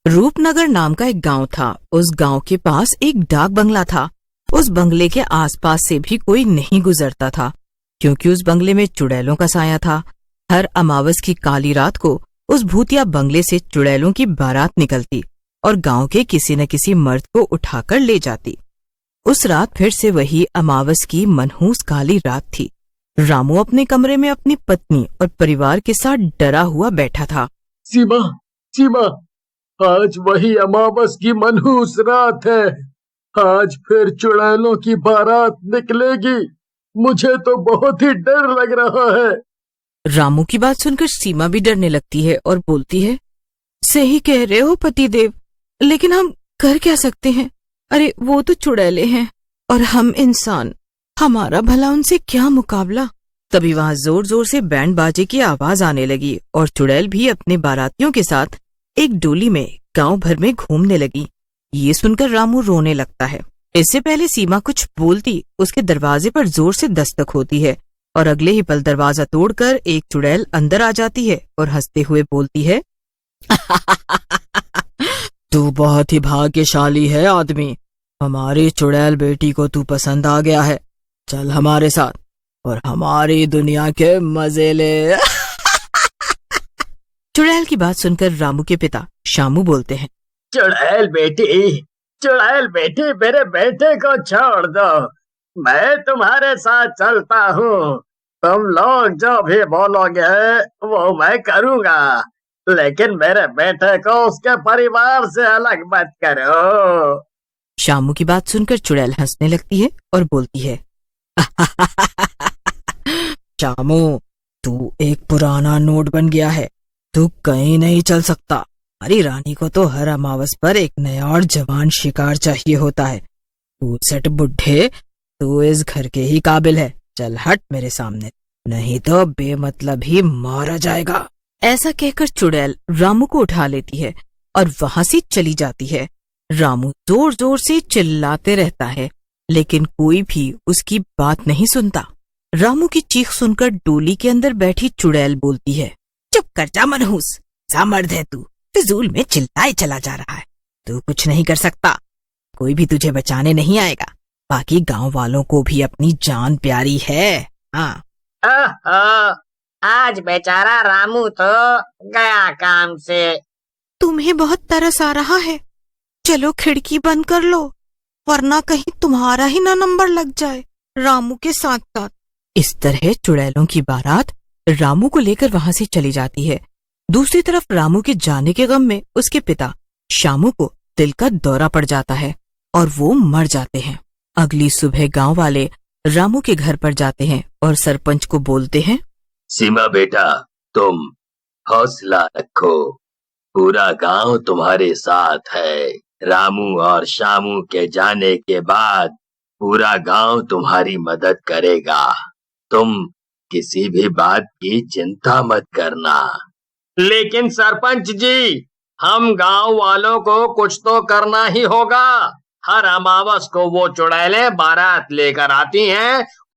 रूपनगर नाम का एक गांव था। उस गांव के पास एक डाक बंगला था। उस बंगले के आसपास से भी कोई नहीं गुजरता था, क्योंकि उस बंगले में चुड़ैलों का साया था। हर अमावस की काली रात को उस भूतिया बंगले से चुड़ैलों की बारात निकलती और गांव के किसी न किसी मर्द को उठाकर ले जाती। उस रात फिर से वही अमावस की मनहूस काली रात थी। रामू अपने कमरे में अपनी पत्नी और परिवार के साथ डरा हुआ बैठा था। सीमा, सीमा, आज वही अमावस की मनहूस रात है। आज फिर चुड़ैलों की बारात निकलेगी। मुझे तो बहुत ही डर लग रहा है। रामू की बात सुनकर सीमा भी डरने लगती है और बोलती है, सही कह रहे हो पतिदेव, लेकिन हम कर क्या सकते हैं? अरे वो तो चुड़ैले हैं और हम इंसान, हमारा भला उनसे क्या मुकाबला। तभी वहाँ जोर जोर से बैंड बाजे की आवाज आने लगी और चुड़ैल भी अपने बारातियों के साथ एक डोली में गांव भर में घूमने लगी। ये सुनकर रामू रोने लगता है। इससे पहले सीमा कुछ बोलती, उसके दरवाजे पर जोर से दस्तक होती है और अगले ही पल दरवाजा तोड़कर एक चुड़ैल अंदर आ जाती है और हंसते हुए बोलती है, तू बहुत ही भाग्यशाली है आदमी। हमारी चुड़ैल बेटी को तू पसंद आ गया है। चल हमारे साथ और हमारी दुनिया के मजे ले। चुड़ैल की बात सुनकर रामू के पिता शामू बोलते हैं, चुड़ैल बेटी, चुड़ैल बेटी, मेरे बेटे को छोड़ दो। मैं तुम्हारे साथ चलता हूँ। तुम लोग जो भी बोलोगे वो मैं करूँगा, लेकिन मेरे बेटे को उसके परिवार से अलग मत करो। शामू की बात सुनकर चुड़ैल हंसने लगती है और बोलती है, शामू, तू एक पुराना नोट बन गया है। तू कहीं नहीं चल सकता। हमारी रानी को तो हर अमावस पर एक नया और जवान शिकार चाहिए होता है। तू सट बुढ़े, तू इस घर के ही काबिल है। चल हट मेरे सामने, नहीं तो बेमतलब ही मारा जाएगा। ऐसा कहकर चुड़ैल रामू को उठा लेती है और वहां से चली जाती है। रामू जोर जोर से चिल्लाते रहता है, लेकिन कोई भी उसकी बात नहीं सुनता। रामू की चीख सुनकर डोली के अंदर बैठी चुड़ैल बोलती है, चुप कर जा मनहूस, सा मर्द है तू, फिजूल में चिल्लाए चला जा रहा है। तू कुछ नहीं कर सकता, कोई भी तुझे बचाने नहीं आएगा। बाकी गांव वालों को भी अपनी जान प्यारी है। हाँ, आज बेचारा रामू तो गया काम से। तुम्हें बहुत तरस आ रहा है, चलो खिड़की बंद कर लो, वरना कहीं तुम्हारा ही ना नंबर लग जाए रामू के साथ साथ। इस तरह चुड़ैलों की बारात रामू को लेकर वहां से चली जाती है। दूसरी तरफ रामू के जाने के गम में उसके पिता शामू को दिल का दौरा पड़ जाता है और वो मर जाते हैं। अगली सुबह गांव वाले रामू के घर पर जाते हैं और सरपंच को बोलते हैं, सीमा बेटा, तुम हौसला रखो, पूरा गांव तुम्हारे साथ है। रामू और शामू के जाने के बाद पूरा गांव तुम्हारी मदद करेगा। तुम किसी भी बात की चिंता मत करना। लेकिन सरपंच जी, हम गांव वालों को कुछ तो करना ही होगा। हर अमावस को वो चुड़ैलें बारात लेकर आती हैं